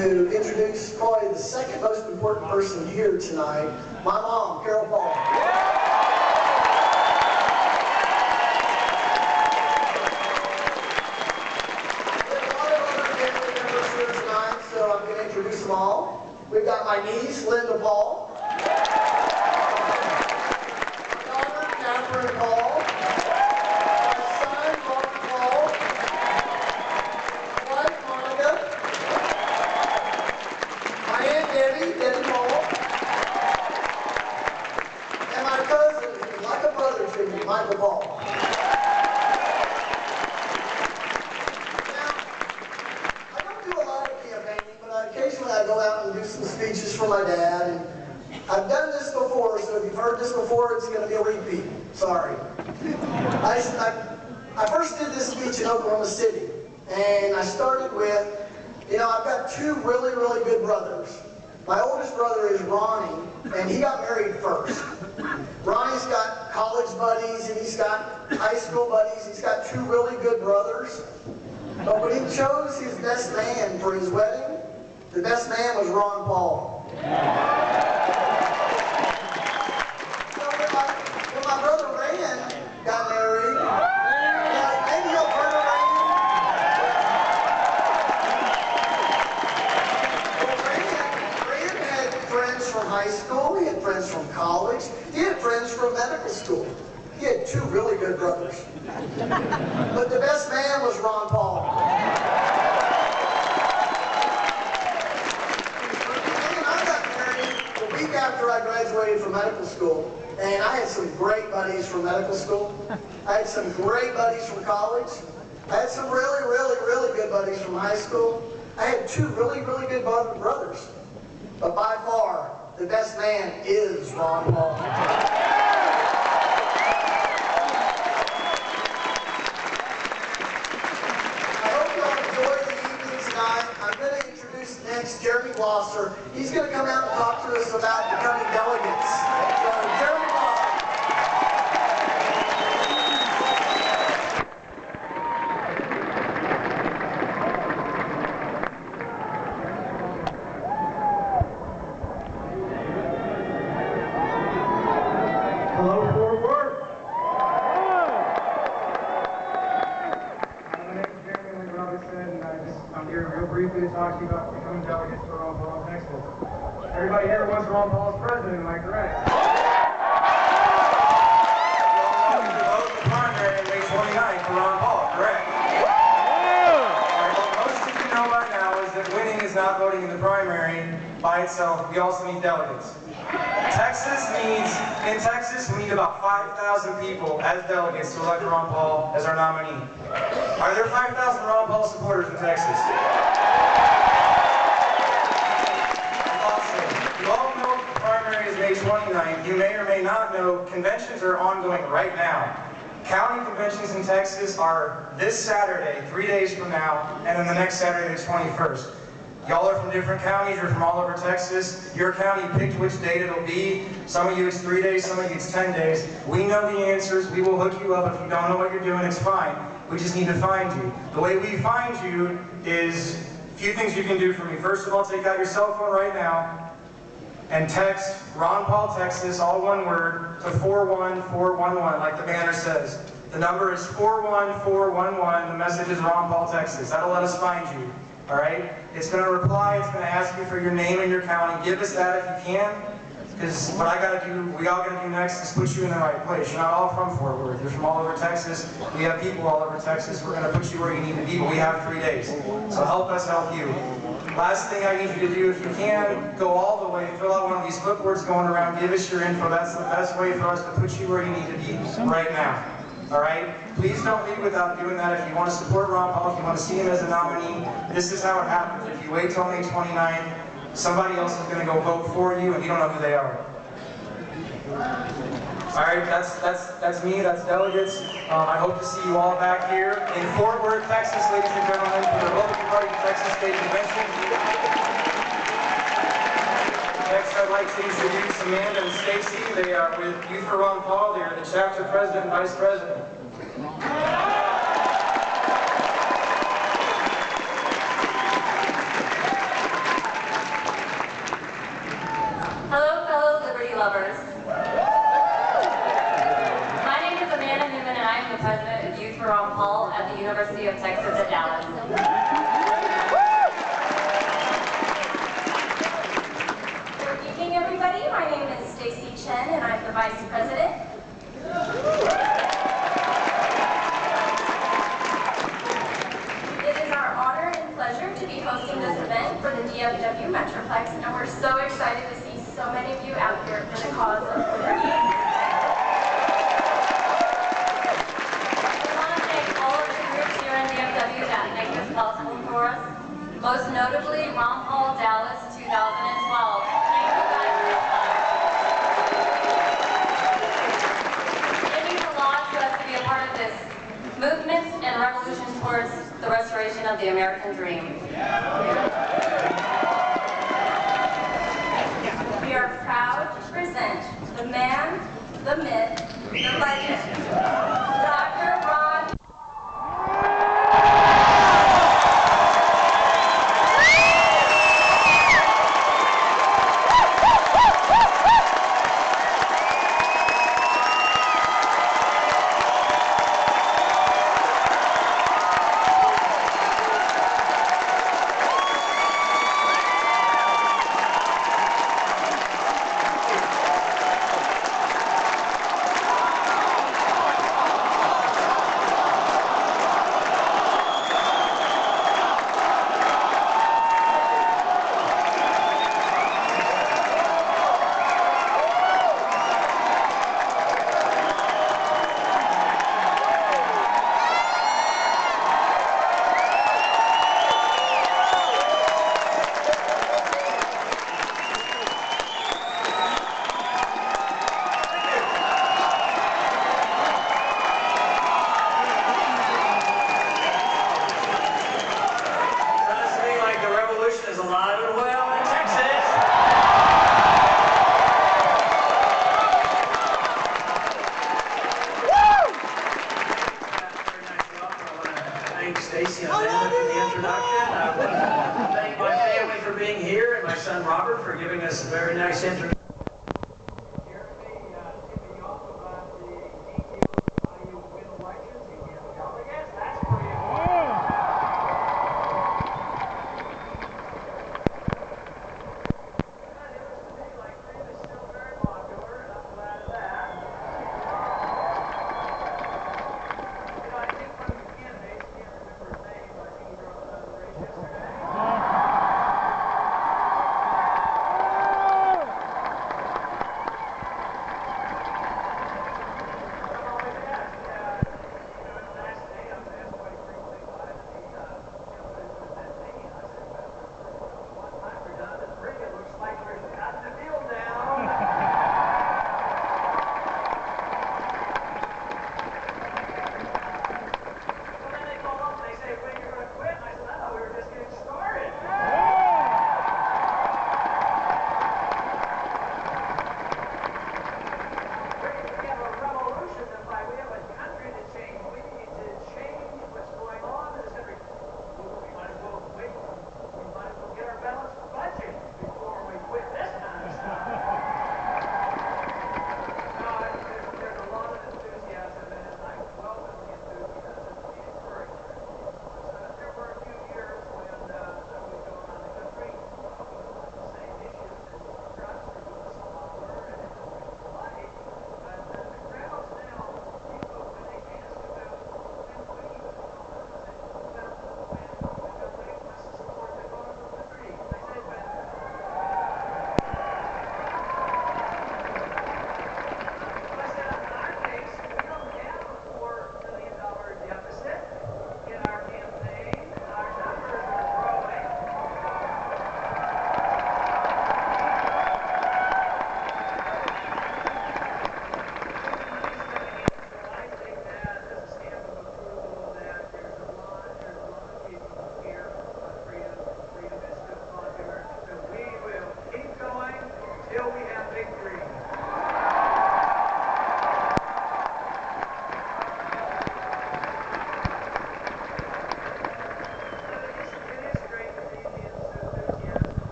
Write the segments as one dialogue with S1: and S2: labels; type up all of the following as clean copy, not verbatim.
S1: to introduce probably the second most important person here tonight, my mom, Carol Paul. So I'm going to introduce them all. We've got my niece, Linda Paul. My daughter, Catherine Paul. My son, Robert Paul. My wife, Monica. My Aunt Debbie, Debbie Paul. And my cousin, who's like a brother to me, Michael Paul. Occasionally I go out and do some speeches for my dad, and I've done this before, so if you've heard this before, it's going to be a repeat. Sorry. I first did this speech in Oklahoma City, and I started with, I've got two really, really good brothers. My oldest brother is Ronnie, and he got married first. Ronnie's got college buddies, and he's got high school buddies. He's got two really good brothers. But when he chose his best man for his wedding, the best man was Ron Paul. So when my brother Rand got married, maybe you'll heard of Rand. Well, Rand had friends from high school, he had friends from college, he had friends from medical school. He had two really good brothers. But the best man was Ron Paul. After I graduated from medical school, and I had some great buddies from medical school. I had some great buddies from college. I had some really, really, really good buddies from high school. I had two really, really good brothers. But by far, the best man is Ron Paul. I hope y'all enjoy the evening tonight. I'm going to introduce next Jeremy Glosser. He's going to come out and talk to us about becoming delegates. So, Jeremy Glosser.
S2: Hello, Fort Worth. My name is Jeremy, like Robert said, and I'm here real briefly to talk to you about becoming delegates for Ron Paul, Texas. Everybody here wants Ron Paul as president, am I correct? You all know to vote in the primary on May 29th for Ron Paul, correct? Alright, what most of you know by now is that winning is not voting in the primary by itself. We also need delegates. In Texas, we need about 5,000 people as delegates to elect Ron Paul as our nominee. Are there 5,000 Ron Paul supporters in Texas? You all know the primary is May 29th. You may or may not know conventions are ongoing right now. County conventions in Texas are this Saturday, 3 days from now, and then the next Saturday, the 21st. Y'all are from different counties, you're from all over Texas. Your county picked which date it'll be. Some of you it's 3 days, some of you it's 10 days. We know the answers, we will hook you up. If you don't know what you're doing, it's fine. We just need to find you. The way we find you is a few things you can do for me. First of all, take out your cell phone right now and text Ron Paul, Texas, all one word, to 41411, like the banner says. The number is 41411. The message is Ron Paul, Texas. That'll let us find you. All right? It's going to reply. It's going to ask you for your name and your county. Give us that if you can. Because what we all got to do next is put you in the right place. You're not all from Fort Worth. You're from all over Texas. We have people all over Texas. We're going to put you where you need to be, but we have 3 days. So help us help you. Last thing I need you to do, if you can, go all the way, fill out one of these clipboards going around, give us your info. That's the best way for us to put you where you need to be right now. All right? Please don't leave without doing that. If you want to support Ron Paul, if you want to see him as a nominee, this is how it happens. If you wait till May 29th, somebody else is going to go vote for you, and you don't know who they are. All right, that's me, that's delegates. I hope to see you all back here in Fort Worth, Texas, ladies and gentlemen, for the Republican Party Texas State Convention. Next, I'd like to introduce Amanda and Stacy. They are with Youth for Ron Paul. They are the chapter president and vice president.
S3: complex, and we're so excited to see so many of you out here for the cause of liberty. We want to thank all of the groups here in DFW that make this possible for us, most notably Ron Paul Dallas 2012. Thank you guys for your time. It means a lot to us to be a part of this movement and revolution towards the restoration of the American dream. We are proud to present the man, the myth, the legend, Dr. Ron.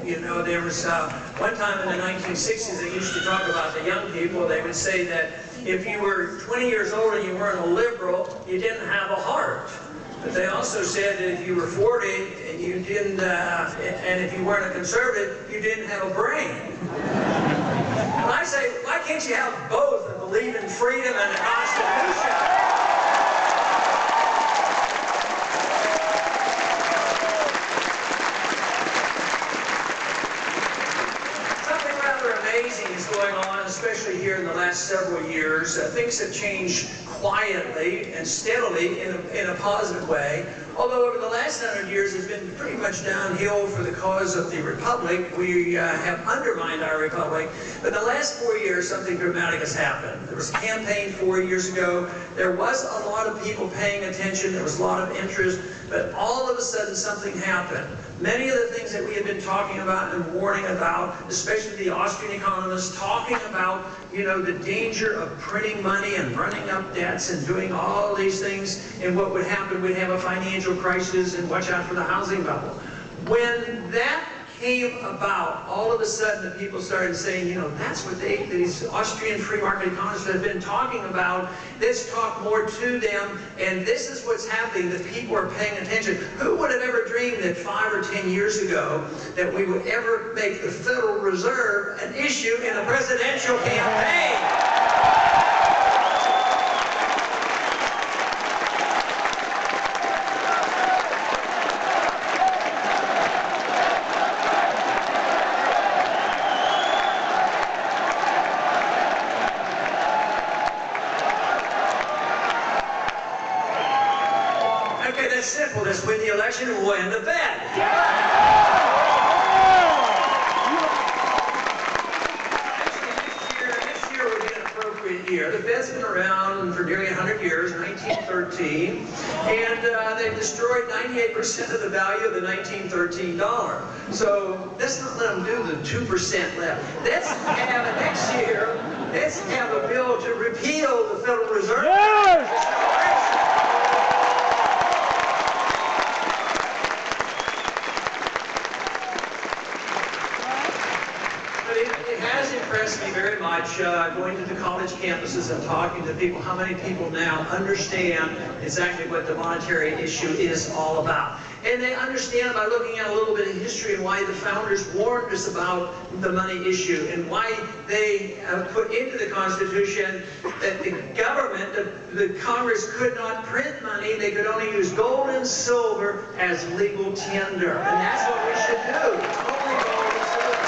S4: You know, there was one time in the 1960s they used to talk about the young people. They would say that if you were 20 years old and you weren't a liberal, you didn't have a heart. But they also said that if you were 40 and you didn't, and if you weren't a conservative, you didn't have a brain. And I say, why can't you have both and believe in freedom and the Constitution? going on, especially here in the last several years. Things have changed quietly and steadily in a positive way. Although over the last 100 years has been pretty much downhill for the cause of the Republic. We have undermined our Republic. But in the last 4 years, something dramatic has happened. There was a campaign 4 years ago. There was a lot of people paying attention. There was a lot of interest. But all of a sudden, something happened. Many of the things that we have been talking about and warning about, especially the Austrian economists, talking about, the danger of printing money and running up debts and doing all these things, and what would happen, we'd have a financial crisis and watch out for the housing bubble. When that came about, all of a sudden the people started saying, that's what these Austrian free market economists have been talking about. Let's talk more to them, and this is what's happening, that people are paying attention. Who would have ever dreamed that 5 or 10 years ago that we would ever make the Federal Reserve an issue in a presidential campaign? Simple. Let's win the election and we'll end the Fed. Next year will be an appropriate year. The Fed's been around for nearly 100 years, 1913, and they've destroyed 98% of the value of the 1913 dollar. So let's not let them do the 2% left. Let's have next year, let's have a bill to repeal the Federal Reserve. Yes! Impressed me very much going to the college campuses and talking to people, how many people now understand exactly what the monetary issue is all about. And they understand by looking at a little bit of history and why the founders warned us about the money issue and why they put into the Constitution that the government, the Congress could not print money. They could only use gold and silver as legal tender. And that's what we should do. Only gold and silver.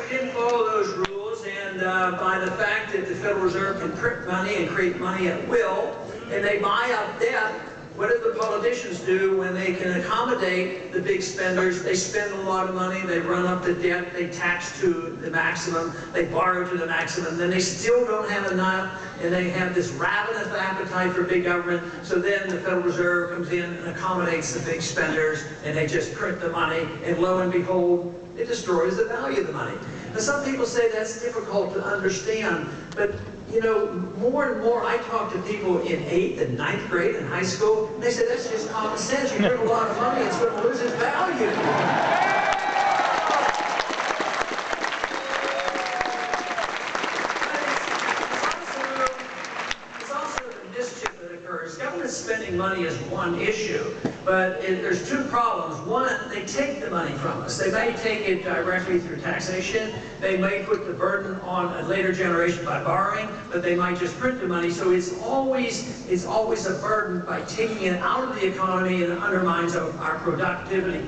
S4: Didn't follow those rules, and by the fact that the Federal Reserve can print money and create money at will, and they buy up debt, what do the politicians do when they can accommodate the big spenders? They spend a lot of money, they run up the debt, they tax to the maximum, they borrow to the maximum, then they still don't have enough, and they have this ravenous appetite for big government, so then the Federal Reserve comes in and accommodates the big spenders, and they just print the money, and lo and behold, it destroys the value of the money. Now, some people say that's difficult to understand, but more and more I talk to people in 8th and 9th grade in high school, and they say that's just common sense. You print a lot of money, it's going to lose its value. It's also the mischief that occurs. Government spending money is one issue. But there's two problems. One, they take the money from us. They may take it directly through taxation. They may put the burden on a later generation by borrowing, but they might just print the money. So it's always a burden by taking it out of the economy, and it undermines our productivity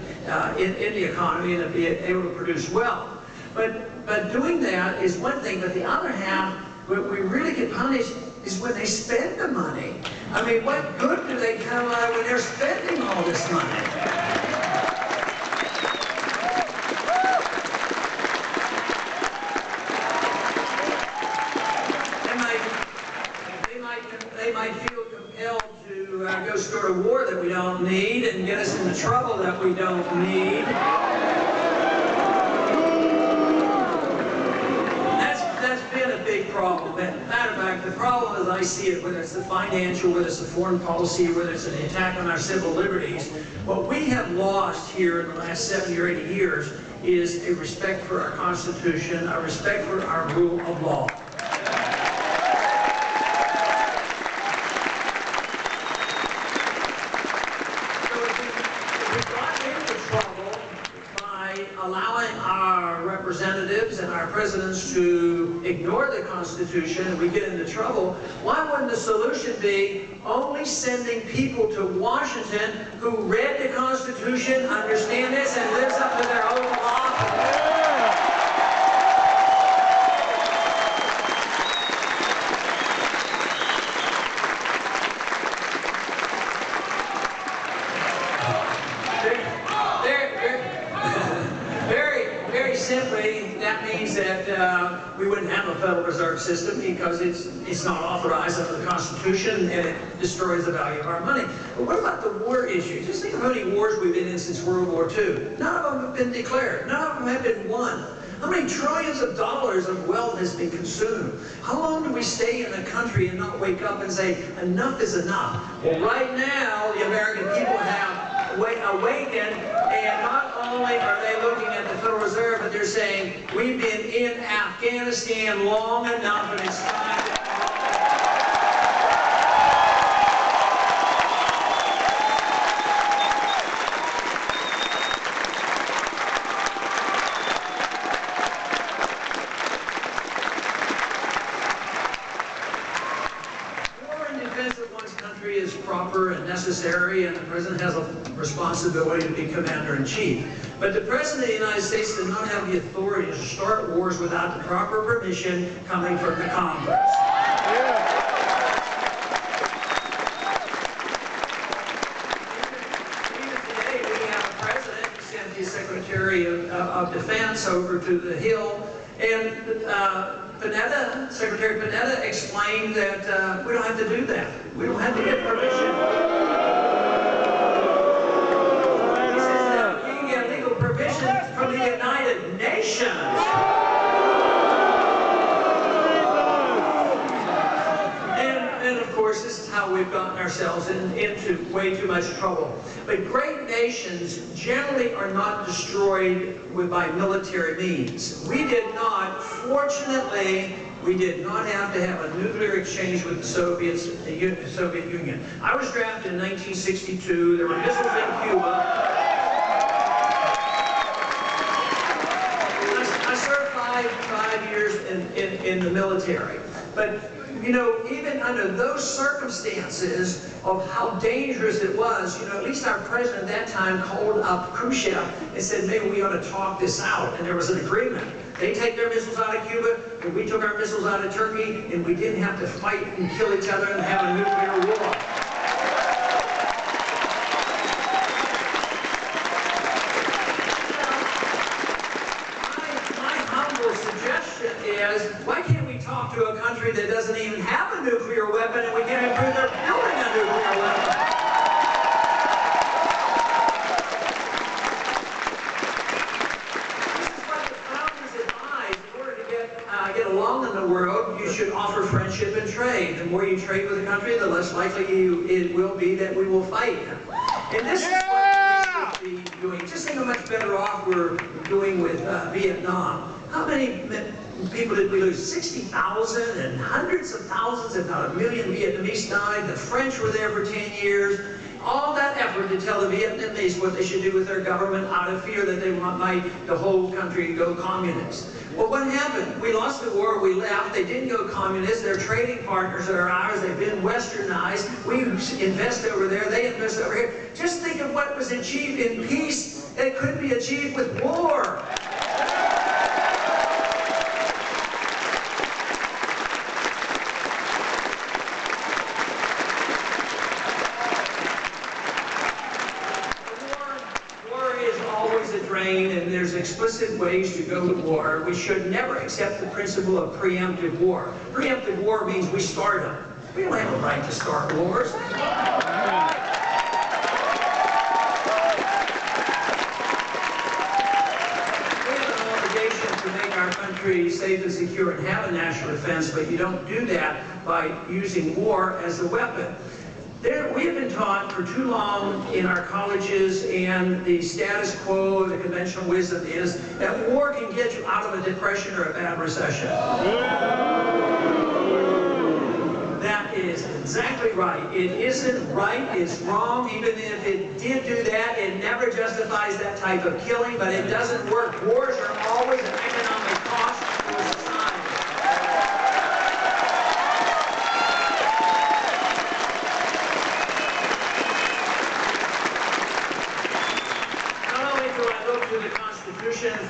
S4: in the economy and to be able to produce wealth. But doing that is one thing, but the other half, what we really get punished is when they spend the money. I mean, what good do they come out when they're spending all this money? They might feel compelled to go start a war that we don't need and get us into trouble that we don't need. That's been a big problem. Matter of fact, the problem as I see it, whether it's the financial, whether it's the foreign policy, whether it's an attack on our civil liberties, what we have lost here in the last 70 or 80 years is a respect for our Constitution, a respect for our rule of law. Allowing our representatives and our presidents to ignore the Constitution and we get into trouble, why wouldn't the solution be only sending people to Washington who read the Constitution, understand this, and lives up to their own law? Simply, that means that we wouldn't have a Federal Reserve System because it's not authorized under the Constitution and it destroys the value of our money. But what about the war issue? Just think of how many wars we've been in since World War II. None of them have been declared. None of them have been won. How many trillions of dollars of wealth has been consumed? How long do we stay in a country and not wake up and say, enough is enough? Well, right now, the American people have awakened, and not only are they looking at the Federal Reserve, but they're saying, we've been in Afghanistan long enough and it's time to... is proper and necessary, and the President has a responsibility to be Commander-in-Chief. But the President of the United States does not have the authority to start wars without the proper permission coming from the Congress. Even today, we have a President who sent his Secretary of Defense over to the Hill, and Secretary Panetta explained that we don't have to do that. We don't have to get permission. He says that you can get legal permission from the United Nations. And of course, this is how we've gotten ourselves into way too much trouble. But great nations generally are not destroyed by military means. We did not, fortunately, we did not have to have a nuclear exchange with the Soviet Union. I was drafted in 1962. There were missiles in Cuba. I served five years in the military. But you know, even under those circumstances of how dangerous it was, you know, at least our president at that time called up Khrushchev and said, maybe we ought to talk this out. And there was an agreement. They take their missiles out of Cuba, and we took our missiles out of Turkey, and we didn't have to fight and kill each other and have a nuclear war. My humble suggestion is, why can't we talk to a country that doesn't even have a nuclear weapon, and we can improve their building a nuclear weapon? Get along in the world, you should offer friendship and trade. The more you trade with a country, the less likely it will be that we will fight. And this is what we should be doing. Just think how much better off we're doing with Vietnam. How many people did we lose? 60,000 and hundreds of thousands, if not a million Vietnamese died. The French were there for 10 years. All that effort to tell the Vietnamese what they should do with their government out of fear that they might the whole country go communist. Well, what happened? We lost the war, we left, they didn't go communist, they're trading partners that are ours, they've been westernized, we invest over there, they invest over here. Just think of what was achieved in peace that couldn't be achieved with war. And there's explicit ways to go to war. We should never accept the principle of preemptive war. Preemptive war means we start them. We don't have a right to start wars. We have an obligation to make our country safe and secure and have a national defense, but you don't do that by using war as a weapon. We have been taught for too long in our colleges, and the status quo, the conventional wisdom is that war can get you out of a depression or a bad recession. That is exactly right. It isn't right, it's wrong. Even if it did do that, it never justifies that type of killing, but it doesn't work. Wars are always an economic cost to a society.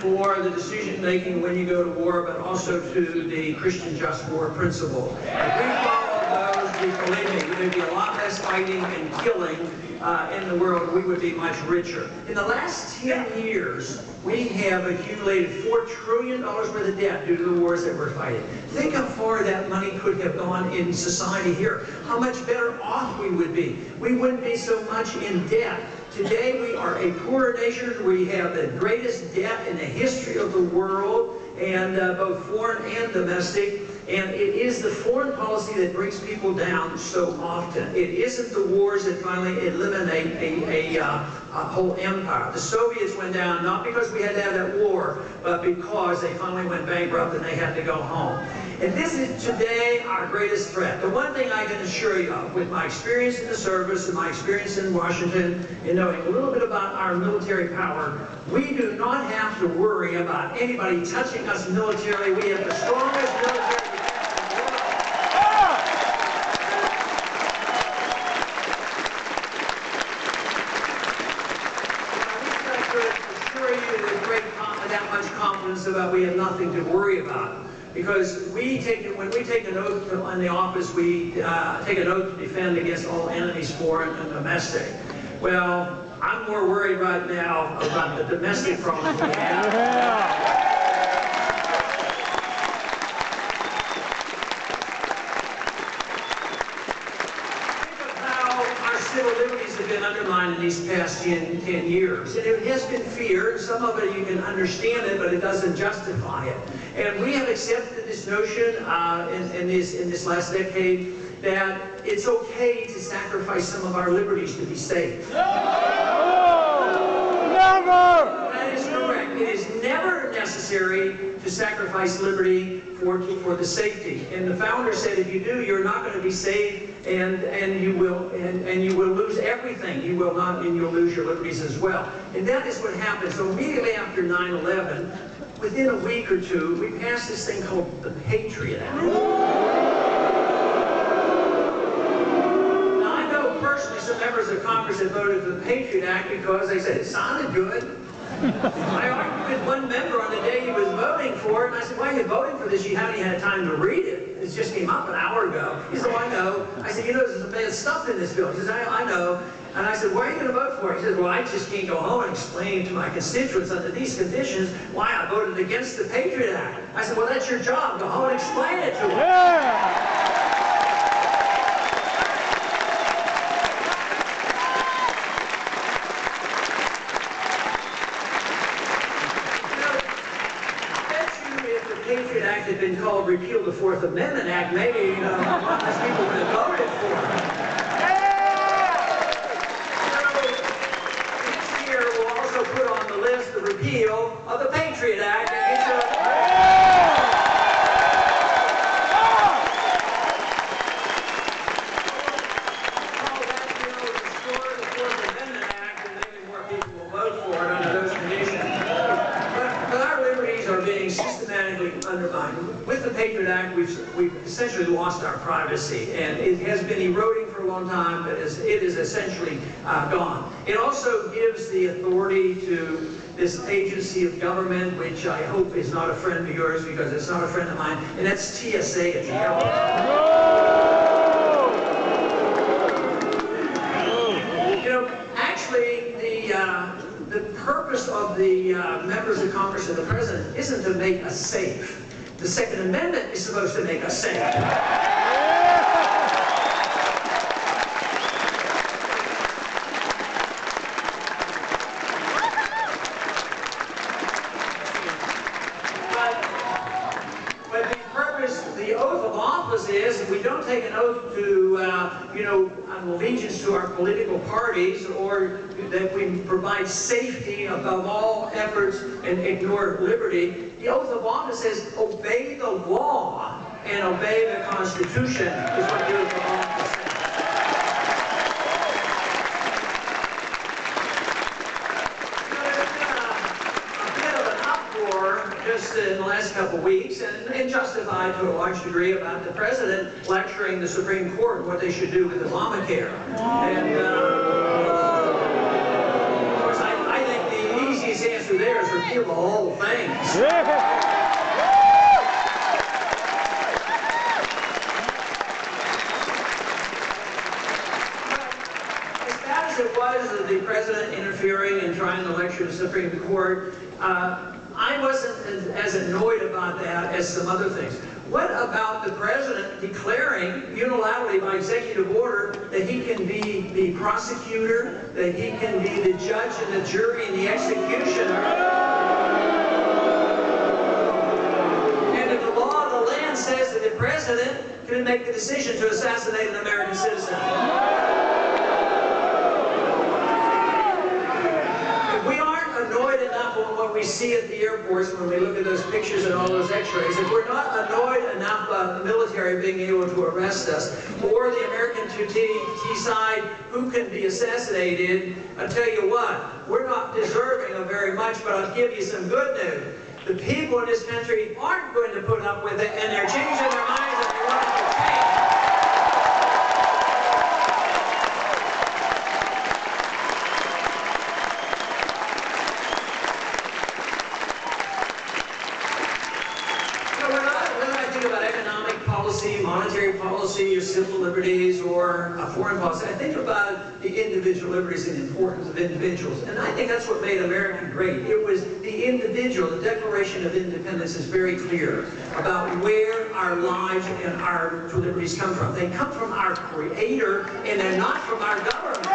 S4: for the decision-making when you go to war, but also to the Christian just war principle. If we follow those, believe me, there would be a lot less fighting and killing in the world. We would be much richer. In the last 10 years, we have accumulated $4 trillion worth of debt due to the wars that we're fighting. Think how far that money could have gone in society here. How much better off we would be. We wouldn't be so much in debt. Today we are a poorer nation. We have the greatest debt in the history of the world, and both foreign and domestic. And it is the foreign policy that brings people down so often. It isn't the wars that finally eliminate a whole empire. The Soviets went down not because we had to have that war, but because they finally went bankrupt and they had to go home. And this is today our greatest threat. The one thing I can assure you of, with my experience in the service and my experience in Washington, and knowing a little bit about our military power, we do not have to worry about anybody touching us militarily. We have the strongest military. About we have nothing to worry about, because when we take an oath in the office, we take an oath to defend against all enemies, foreign and domestic. Well, I'm more worried right now about the domestic problems we have. Civil liberties have been undermined in these past 10 years. And it has been feared. Some of it you can understand it, but it doesn't justify it. And we have accepted this notion in this last decade that it's okay to sacrifice some of our liberties to be safe. No! Never! That is correct. It is never necessary to sacrifice liberty for the safety. And the founder said, if you do, you're not going to be safe, and you will lose everything. You will not, and you'll lose your liberties as well. And that is what happened. So immediately after 9/11, within a week or two, we passed this thing called the Patriot Act. Now I know personally some members of Congress that voted for the Patriot Act because they said it sounded good. I argued with one member on the day he was voting for it, and I said, why are you voting for this? You haven't even had time to read it. It just came up an hour ago. He said, oh, I know. I said, you know, there's some bad stuff in this bill. He says, I know. And I said, why are you going to vote for it? He said, well, I just can't go home and explain to my constituents under these conditions why I voted against the Patriot Act. I said, well, that's your job. Go home and explain it to them. Yeah. Had been called Repeal the Fourth Amendment Act, maybe a lot less people would have voted for it. So this year we'll also put on the list the repeal of the Patriot Act. Undermined. With the Patriot Act, we've essentially lost our privacy, and it has been eroding for a long time, but it is essentially gone. It also gives the authority to this agency of government, which I hope is not a friend of yours because it's not a friend of mine, and that's TSA at the airport. You know, actually, the purpose of the members of Congress and the President isn't to make us safe. The Second Amendment is supposed to make us safe. But the purpose, the oath of office is, if we don't take an oath to, an allegiance to our political parties, or that we provide safety above all efforts and ignore liberty, the oath of office says, obey the law and obey the Constitution, is what the oath of office says. Just in the last couple of weeks, and justified to a large degree, about the President lecturing the Supreme Court what they should do with Obamacare. And of course, I think the easiest answer there there is repeal the whole thing. As bad as it was, the president interfering and trying to lecture the Supreme Court, I wasn't as annoyed about that as some other things. What about the president declaring unilaterally by executive order that he can be the prosecutor, that he can be the judge and the jury and the executioner? And if the law of the land says that the president can make the decision to assassinate an American citizen. Annoyed enough on what we see at the airports when we look at those pictures and all those x-rays, if we're not annoyed enough by the military being able to arrest us, or the American to decide who can be assassinated, I'll tell you what, we're not deserving of very much, but I'll give you some good news. The people in this country aren't going to put up with it, and they're changing their minds and they want it to change. Monetary policy, or civil liberties, or foreign policy. I think about the individual liberties and the importance of individuals. And I think that's what made America great. It was the individual. The Declaration of Independence is very clear about where our lives and our liberties come from. They come from our Creator, and they're not from our government.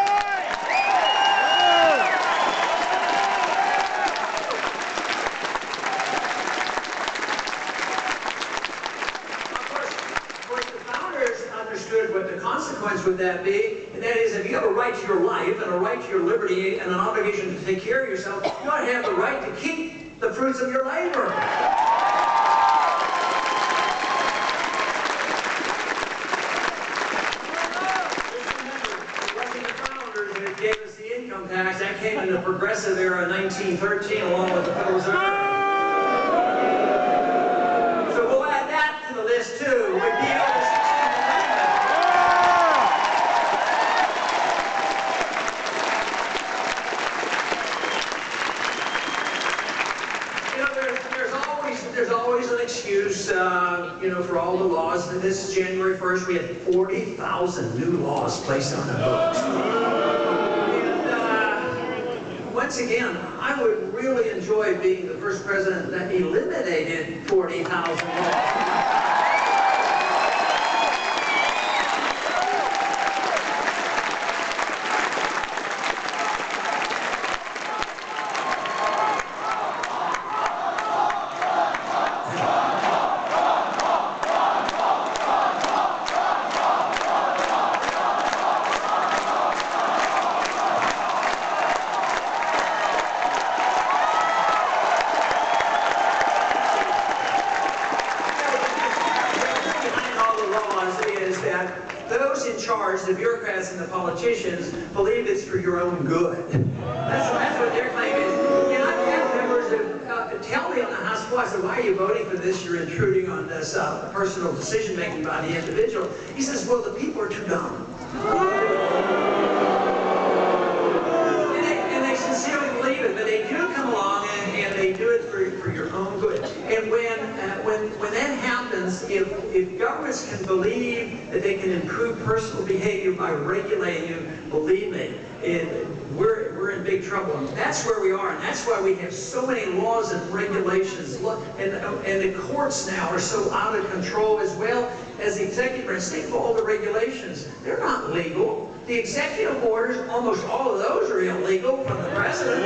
S4: What the consequence would that be, and that is if you have a right to your life and a right to your liberty and an obligation to take care of yourself, you ought to have the right to keep the fruits of your labor. It wasn't the founders that gave us the income tax. That came in the progressive era of 1913 along with the Federal Reserve. So we'll add that to the list too. There's always an excuse, for all the laws. And this January 1st, we had 40,000 new laws placed on the books. And once again, I would really enjoy being the first president that eliminated 40,000 laws. The bureaucrats and the politicians believe it's for your own good. That's what their claim is. And I've had members that tell me on the House floor, I said, why are you voting for this? You're intruding on this personal decision-making by the individual. He says, well, the people are too dumb. And they sincerely believe it, but they do come along and they do it for your own good. And when that happens, if governments can believe that they can improve personal behavior by regulating you, believe me, we're in big trouble. And that's where we are, and that's why we have so many laws and regulations. And the courts now are so out of control, as well as the executive branch. Think of all the regulations. They're not legal. The executive orders, almost all of those are illegal from the president.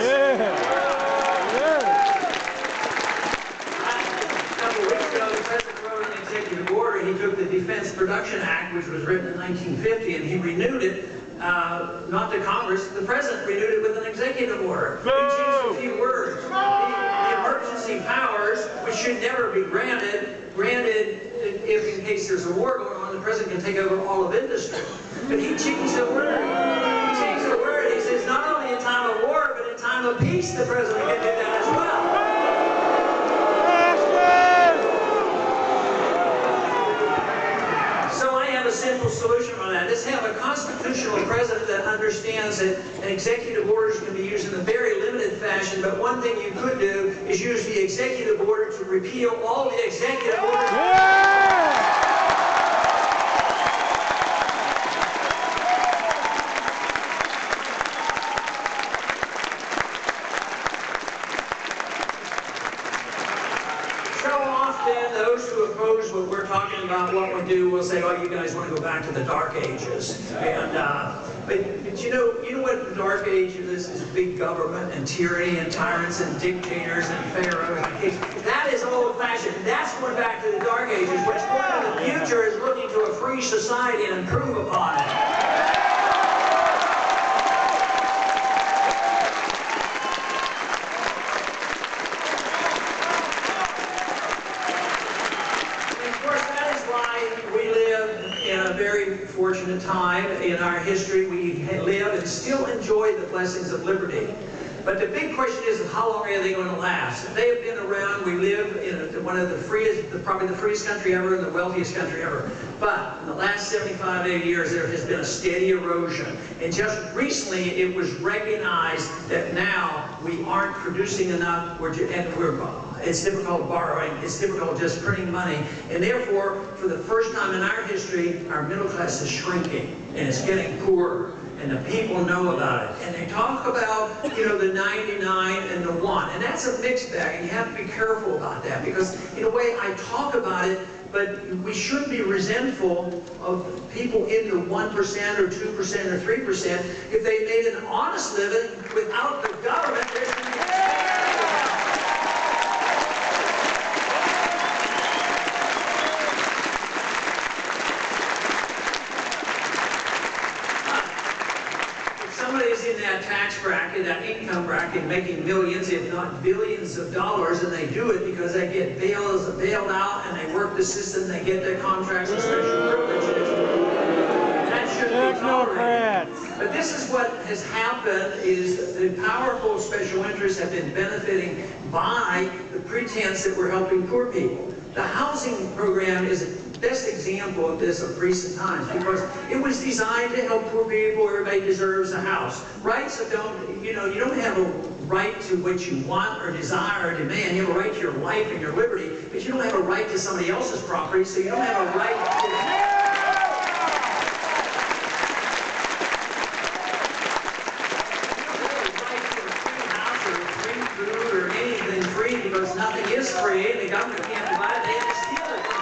S4: He took the Defense Production Act, which was written in 1950, and he renewed it, not to Congress. The President renewed it with an executive order. He changed a few words. The emergency powers, which should never be granted if in case there's a war going on, the President can take over all of industry. But he changed the word. He changed the word. He says not only in time of war, but in time of peace, the President can do that as well. Simple solution on that. Let's have a constitution constitutional president that understands that an executive orders can be used in a very limited fashion, but one thing you could do is use the executive order to repeal all the executive orders.
S5: Yeah!
S4: Those who oppose what we're talking about, what we do, will say, "Oh, you guys want to go back to the Dark Ages." And but you know what the Dark Ages is big government and tyranny and tyrants and dictators and pharaohs and kings. That is old-fashioned. That's going back to the Dark Ages. What's going in the future is looking to a free society and improve upon it. Fortunate time in our history. We live and still enjoy the blessings of liberty. But the big question is, how long are they going to last? They have been around. We live in one of the freest, probably the freest country ever and the wealthiest country ever. But in the last 75, 80 years, there has been a steady erosion. And just recently, it was recognized that now we aren't producing enough, it's difficult borrowing, it's difficult just printing money, and therefore, for the first time in our history, our middle class is shrinking, and it's getting poorer, and the people know about it. And they talk about, the 99 and the 1, and that's a mixed bag, and you have to be careful about that, because in a way, I talk about it, but we shouldn't be resentful of people in the 1% or 2% or 3%. If they made an honest living without the government, there's going to be in that tax bracket, that income bracket, making millions, if not billions of dollars, and they do it because they get bailed out and they work the system, they get their contracts and special privileges. That shouldn't be tolerated. But this is what has happened, is the powerful special interests have been benefiting by the pretense that we're helping poor people. The housing program is the best example of this of recent times, because it was designed to help poor people. Everybody deserves a house, right? So you don't have a right to what you want or desire or demand. You have a right to your life and your liberty, but you don't have a right to somebody else's property, so you don't have a right to... Because nothing is free, and the government can't provide it, they have to steal it from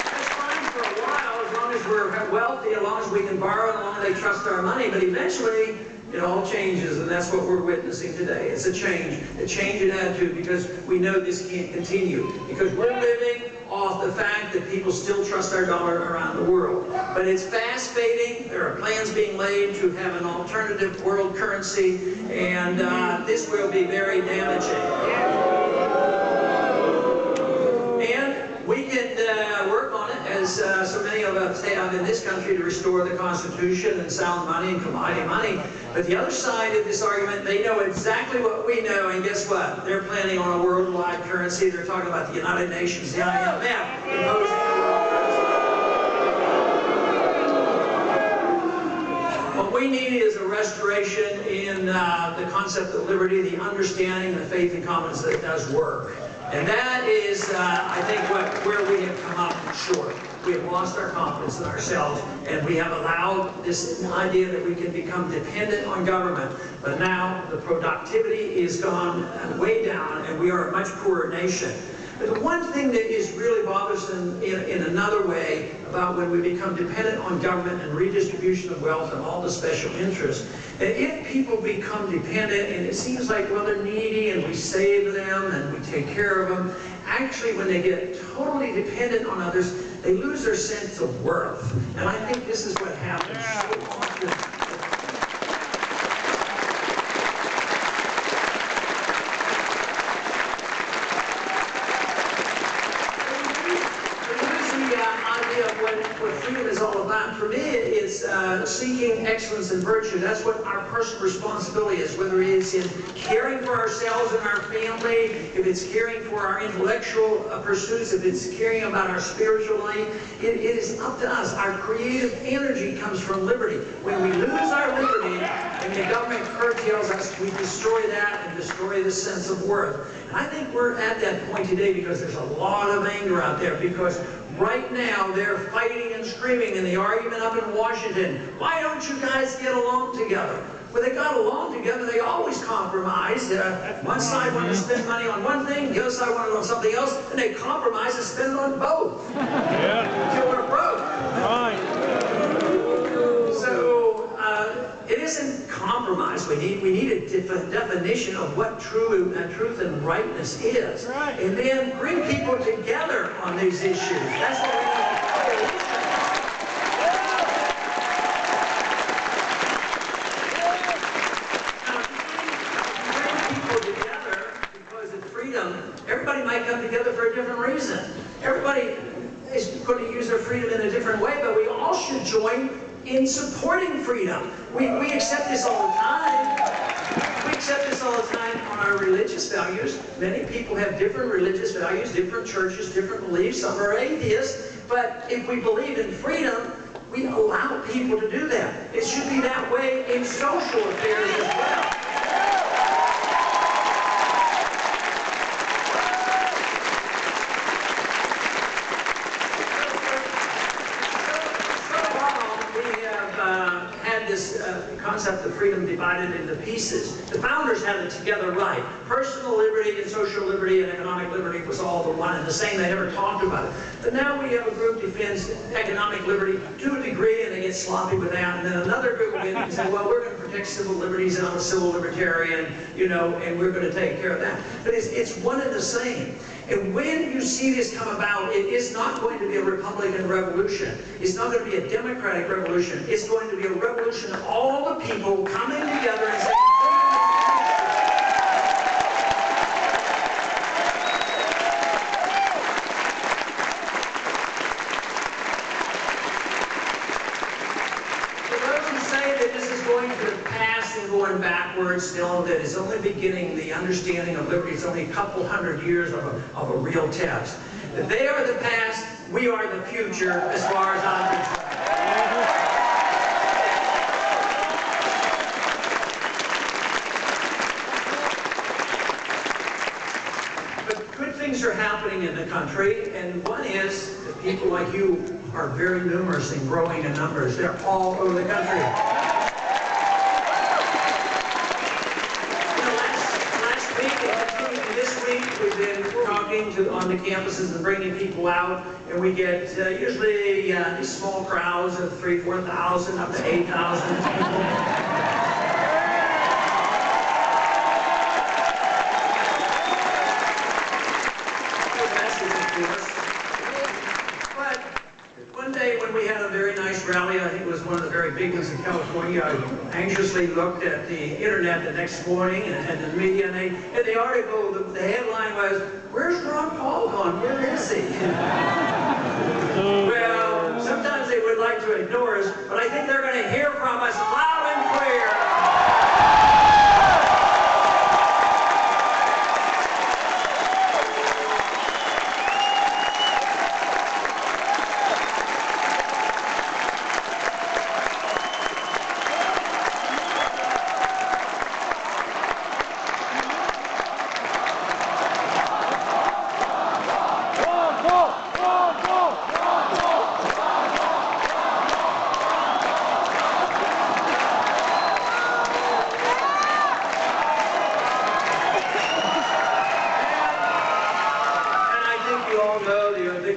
S4: That's fine for a while, as long as we're wealthy, as long as we can borrow, as long as they trust our money, but eventually it all changes, and that's what we're witnessing today. It's a change in attitude, because we know this can't continue, because we're living off the fact that people still trust our dollar around the world. But it's fast fading. There are plans being laid to have an alternative world currency, and this will be very damaging. And we can work on it, as so many of us have in this country, to restore the Constitution and sound money and commodity money. But the other side of this argument, they know exactly what we know, and guess what? They're planning on a worldwide currency. They're talking about the United Nations, the IMF, imposing a world currency. What we need is a restoration in the concept of liberty, the understanding, the faith and confidence that it does work. And that is, I think, where we have come up short. We have lost our confidence in ourselves, and we have allowed this idea that we can become dependent on government. But now the productivity is gone way down, and we are a much poorer nation. But the one thing that is really bothersome in another way about when we become dependent on government and redistribution of wealth and all the special interests, that if people become dependent and it seems like, well, they're needy and we save them and we take care of them, actually when they get totally dependent on others, they lose their sense of worth. And I think this is what happens so often. What freedom is all about. For me, it's seeking excellence and virtue. That's what our personal responsibility is, whether it's in caring for ourselves and our family, if it's caring for our intellectual pursuits, if it's caring about our spiritual life. It is up to us. Our creative energy comes from liberty. When we lose our liberty and the government curtails us, we destroy that and destroy the sense of worth. And I think we're at that point today because there's a lot of anger out there, because right now they're fighting and screaming in the argument up in Washington. Why don't you guys get along together? Well, they got along together. They always compromised. One side wanted to spend money on one thing, the other side wanted on something else, and they compromised and spend it on both. Yeah. Until we're broke. Right. So it isn't compromise. We need a definition of what truth and rightness is, right, and then bring people together on these issues. That's what we need. Everybody might come together for a different reason. Everybody is going to use their freedom in a different way, but we all should join in supporting freedom. We accept this all the time. We accept this all the time on our religious values. Many people have different religious values, different churches, different beliefs. Some are atheists. But if we believe in freedom, we allow people to do that. It should be that way in social affairs as well. This concept of freedom divided into pieces. The founders had it together right. Personal liberty and social liberty and economic liberty was all the one and the same. They never talked about it. But now we have a group defends economic liberty to a degree, and they get sloppy with that. And then another group again say, well, we're going to protect civil liberties, and I'm a civil libertarian, you know, and we're going to take care of that. But it's one and the same. And when you see this come about, it is not going to be a Republican revolution. It's not going to be a Democratic revolution. It's going to be a revolution of all the people coming together and saying, going backwards still, that is only beginning the understanding of liberty. It's only a couple hundred years of a real test. That they are the past, we are the future, as far as I'm concerned. But good things are happening in the country, and one is that people like you are very numerous and growing in numbers. They're all over the country. We've been talking on the campuses and bringing people out, and we get usually these small crowds of 3,000 to 4,000 up to 8,000 people. But one day when we had a very nice rally, I think it was one of the very big ones in California, I anxiously looked at the internet the next morning and the media, and the article, the headline was, "Where's Ron Paul gone? Where is he?" Well, sometimes they would like to ignore us, but I think they're going to hear from us loud and clear.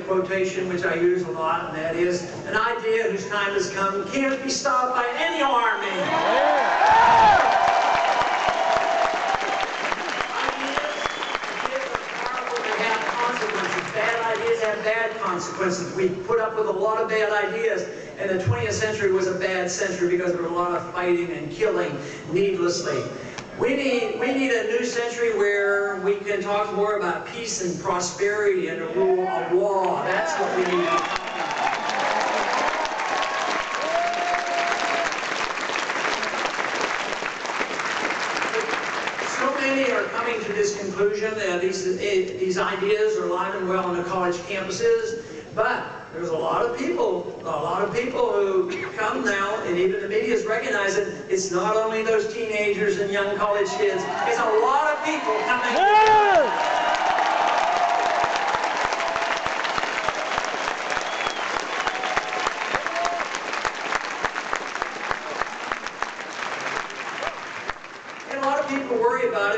S4: Quotation which I use a lot, and that is, an idea whose time has come can't be stopped by any army. Ideas are powerful, they have consequences. Bad ideas have bad consequences. We put up with a lot of bad ideas, and the 20th century was a bad century because there was a lot of fighting and killing needlessly. We need a new century where we can talk more about peace and prosperity and the rule of law. That's what we need to talk about. inclusion. These ideas are alive and well on the college campuses, but there's a lot of people who come now, and even the media is recognizing it's not only those teenagers and young college kids, it's a lot of people coming. Yeah!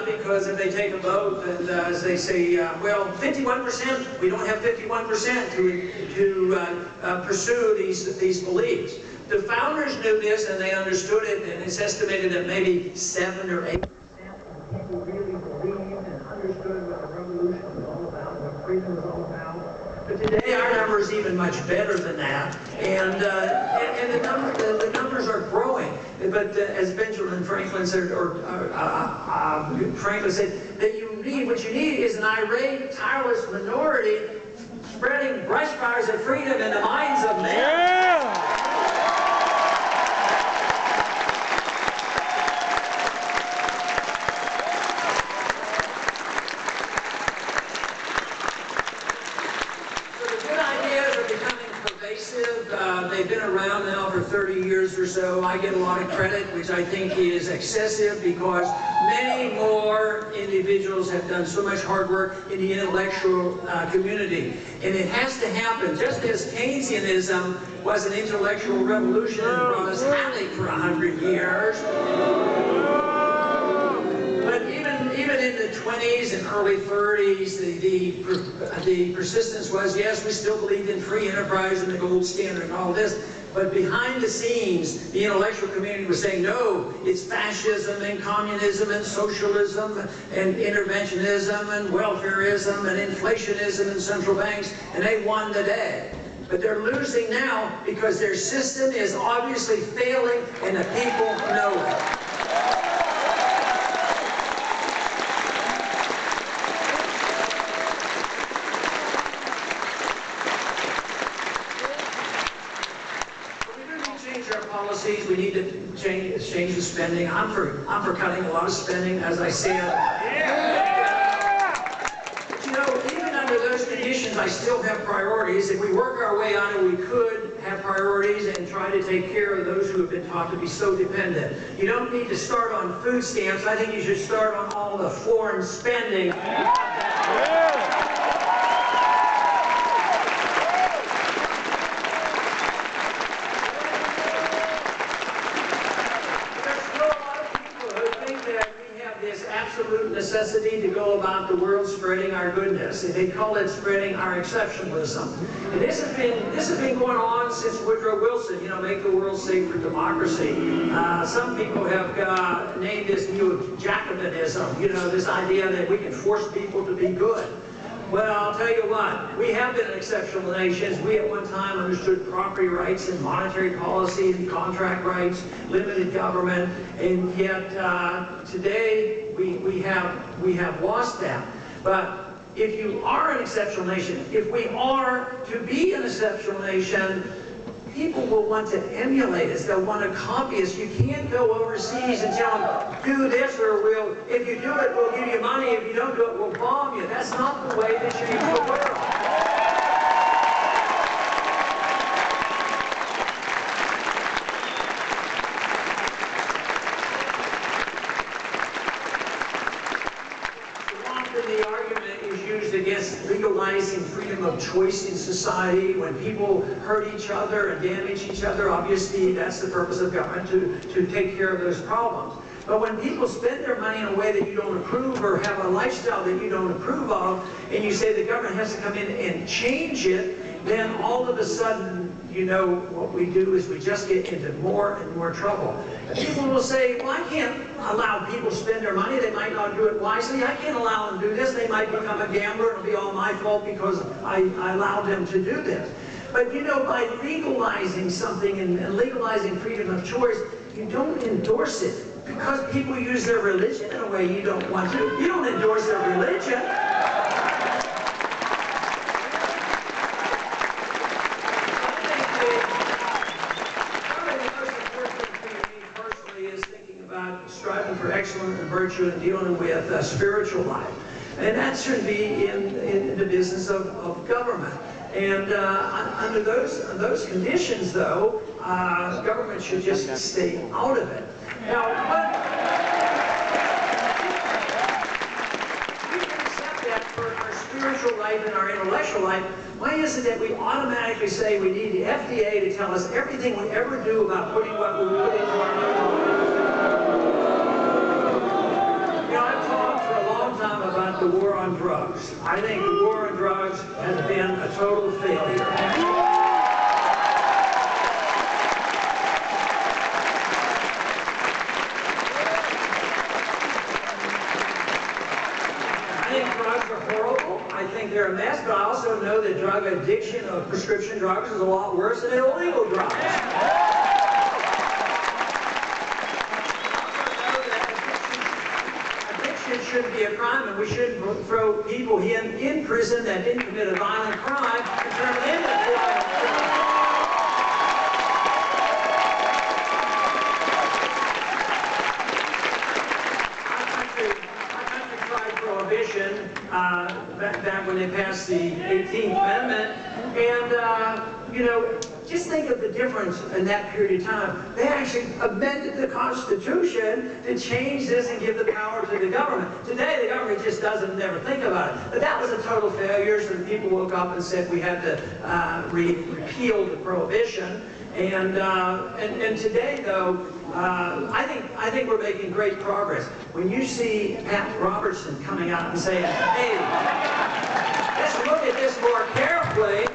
S4: Because if they take a vote and as they say, well, 51%, we don't have 51% to pursue these beliefs. The founders knew this and they understood it, and it's estimated that maybe 7 or 8% of people really believed and understood what the revolution was all about, what freedom was all about. But today our number is even much better than that, and the numbers are growing. But as Benjamin Franklin said, Franklin said, that what you need is an irate, tireless minority spreading brush fires of freedom in the minds of men. Yeah! They've been around now for 30 years or so. I get a lot of credit, which I think is excessive, because many more individuals have done so much hard work in the intellectual community. And it has to happen. Just as Keynesianism was an intellectual revolution and brought us havoc for 100 years. But even in the 20s and early 30s, the persistence was, yes, we still believed in free enterprise and the gold standard and all this, but behind the scenes, the intellectual community was saying, no, it's fascism and communism and socialism and interventionism and welfareism and inflationism and central banks, and they won the day. But they're losing now because their system is obviously failing and the people know it. We need to change the spending. I'm for cutting a lot of spending, as I said. But, you know, even under those conditions, I still have priorities. If we work our way on it, we could have priorities and try to take care of those who have been taught to be so dependent. You don't need to start on food stamps. I think you should start on all the foreign spending. Necessity to go about the world spreading our goodness. They call it spreading our exceptionalism. And this has been going on since Woodrow Wilson, you know, make the world safe for democracy. Some people have named this new Jacobinism, you know, this idea that we can force people to be good. Well, I'll tell you what, we have been an exceptional nation. We at one time understood property rights and monetary policy and contract rights, limited government, and yet today we have lost that. But if you are an exceptional nation, if we are to be an exceptional nation, people will want to emulate us. They'll want to copy us. You can't go overseas and tell them, do this, or if you do it, we'll give you money. If you don't do it, we'll bomb you. That's not the way to change the world. Legalizing freedom of choice in society. When people hurt each other and damage each other, obviously that's the purpose of government, to take care of those problems. But when people spend their money in a way that you don't approve, or have a lifestyle that you don't approve of, and you say the government has to come in and change it, then all of a sudden, you know, what we do is we just get into more and more trouble. People will say, well, I can't allow people to spend their money. They might not do it wisely. I can't allow them to do this. They might become a gambler. It'll be all my fault because I allowed them to do this. But, you know, by legalizing something and legalizing freedom of choice, you don't endorse it because people use their religion in a way you don't want to. You don't endorse their religion. Striving for excellence and virtue and dealing with spiritual life. And that should be in the business of government. And under those conditions, though, government should just stay out of it. Now, we can accept that for our spiritual life and our intellectual life. Why is it that we automatically say we need the FDA to tell us everything we ever do about putting what we put into our mouth? You know, I've talked for a long time about the war on drugs. I think the war on drugs has been a total failure. I think they're a mess, but I also know that drug addiction of prescription drugs is a lot worse than illegal drugs. I also know that addiction shouldn't be a crime, and we shouldn't throw people in prison that didn't commit a violent crime and turn them into violent crimes. Back when they passed the 18th Amendment, and you know, just think of the difference in that period of time. They actually amended the Constitution to change this and give the power to the government. Today, the government just doesn't never think about it. But that was a total failure, so the people woke up and said we had to repeal the prohibition. And today, though, I think we're making great progress. When you see Pat Robertson coming out and saying, "Hey, let's look at this more carefully,"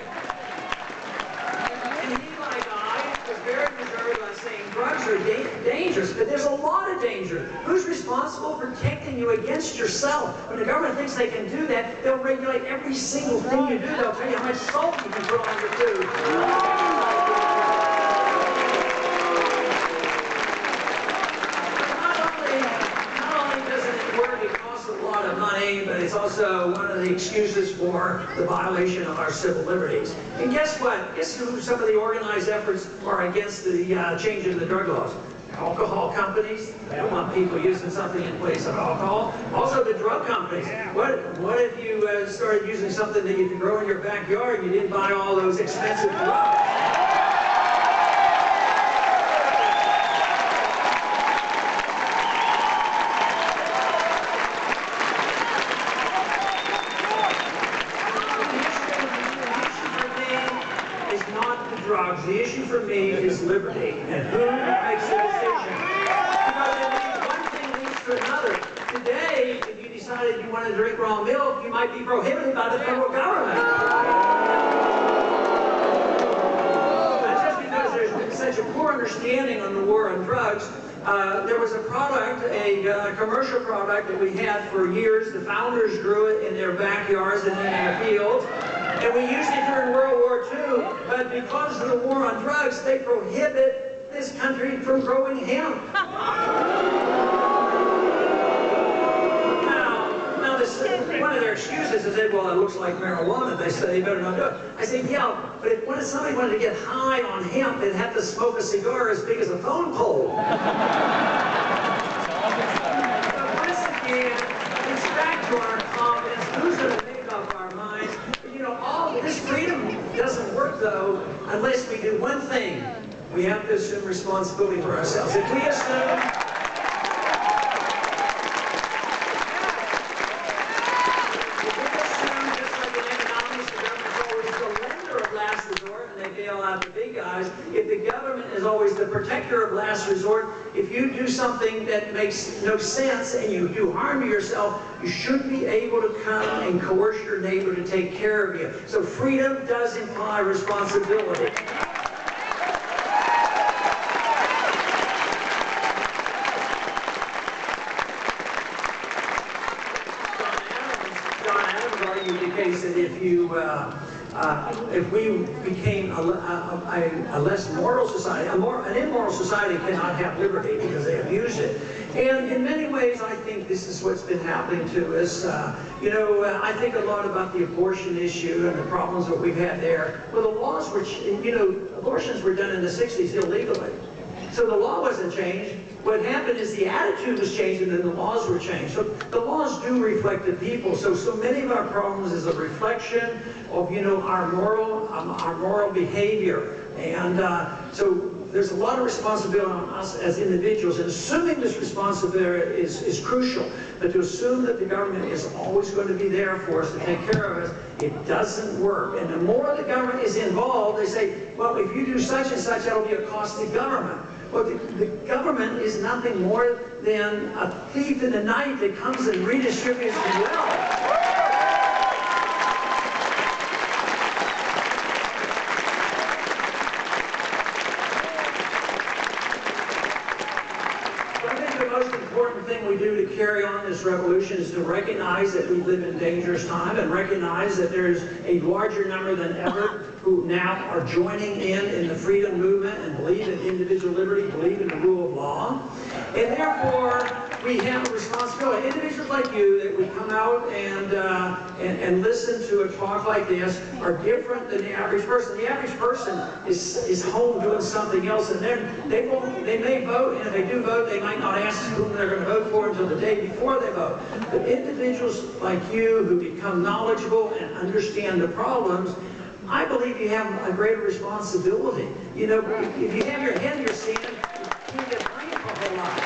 S4: and he, like I, was very reserved on saying drugs are dangerous, but there's a lot of danger. Who's responsible for protecting you against yourself? When the government thinks they can do that, they'll regulate every single thing you do. They'll tell you how much salt you can put on your food. But it's also one of the excuses for the violation of our civil liberties. And guess what? Guess who some of the organized efforts are against the change in the drug laws? Alcohol companies. They don't want people using something in place of alcohol. Also the drug companies. What if you started using something that you can grow in your backyard and you didn't buy all those expensive drugs? The issue for me is liberty, and who makes the decision. Because one thing leads to another. Today, if you decided you wanted to drink raw milk, you might be prohibited by the federal government. But just because there's such a poor understanding on the war on drugs, there was a product, a commercial product that we had for years. The founders grew it in their backyards and in their fields. And we used it during World War II, but because of the war on drugs, they prohibit this country from growing hemp. Now one of their excuses is that, well, it looks like marijuana. They say you better not do it. I say, yeah, but if somebody wanted to get high on hemp, they'd have to smoke a cigar as big as a phone pole. So once again, it's back to our confidence. Who's going to make up our minds? All this freedom doesn't work, though, unless we do one thing. We have to assume responsibility for ourselves. If we assume just like in economics, the government's always the lender of last resort, and they bail out the big guys. If the government is always the protector of last resort, if you do something that makes no sense and you do harm to yourself, you should be able to come and coerce your neighbor to take care of you. So freedom does imply responsibility. John Adams argued the case that if we became a less moral society, an immoral society cannot have liberty because they abuse it. And in many ways, I think this is what's been happening to us. I think a lot about the abortion issue and the problems that we've had there. Well, the laws, which, abortions were done in the 60s illegally. So the law wasn't changed. What happened is the attitude was changed and then the laws were changed. So the laws do reflect the people. So many of our problems is a reflection of, you know, our moral behavior. And so there's a lot of responsibility on us as individuals, and assuming this responsibility is crucial. But to assume that the government is always going to be there for us to take care of us, it doesn't work. And the more the government is involved, they say, well, if you do such and such, that'll be a cost to government. Well, the government is nothing more than a thief in the night that comes and redistributes wealth. We do to carry on this revolution is to recognize that we live in dangerous time and recognize that there's a larger number than ever who now are joining in the freedom movement and believe in individual liberty, believe in the rule of law. And therefore, we have a responsibility. Individuals like you that would come out and listen to a talk like this are different than the average person. The average person is home doing something else, and they may vote, and if they do vote, they might not ask whom they're going to vote for until the day before they vote. But individuals like you who become knowledgeable and understand the problems, I believe you have a greater responsibility. You know, if you have your head in your sand, you can't get blamed for a whole lot.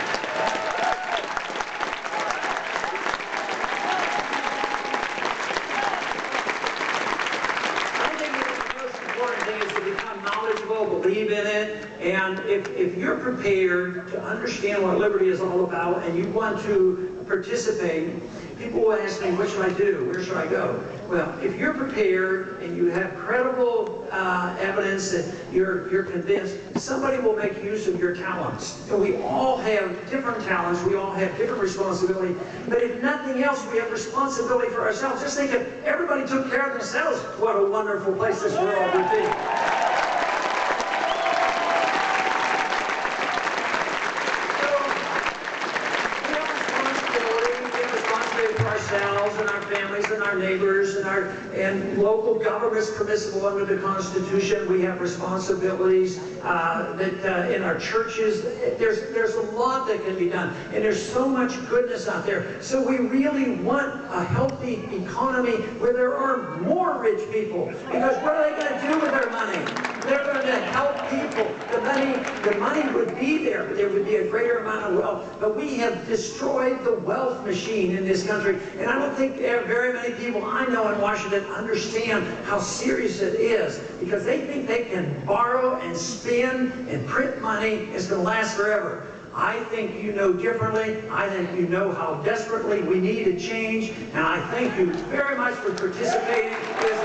S4: Believe in it, and if you're prepared to understand what liberty is all about and you want to participate, people will ask me, what should I do? Where should I go? Well, if you're prepared and you have credible evidence that you're convinced, somebody will make use of your talents. And we all have different talents, we all have different responsibility, but if nothing else, we have responsibility for ourselves. Just think if everybody took care of themselves, what a wonderful place this world would be. And our families and our neighbors and local governments permissible under the Constitution. We have responsibilities that in our churches. There's a lot that can be done, and there's so much goodness out there. So we really want a healthy economy where there are more rich people, because what are they going to do with their money? They're going to help people. The money would be there, but there would be a greater amount of wealth. But we have destroyed the wealth machine in this country, and I don't think very many people I know in Washington understand how serious it is, because they think they can borrow and spend and print money. It's going to last forever. I think you know differently. I think you know how desperately we need a change, and I thank you very much for participating in this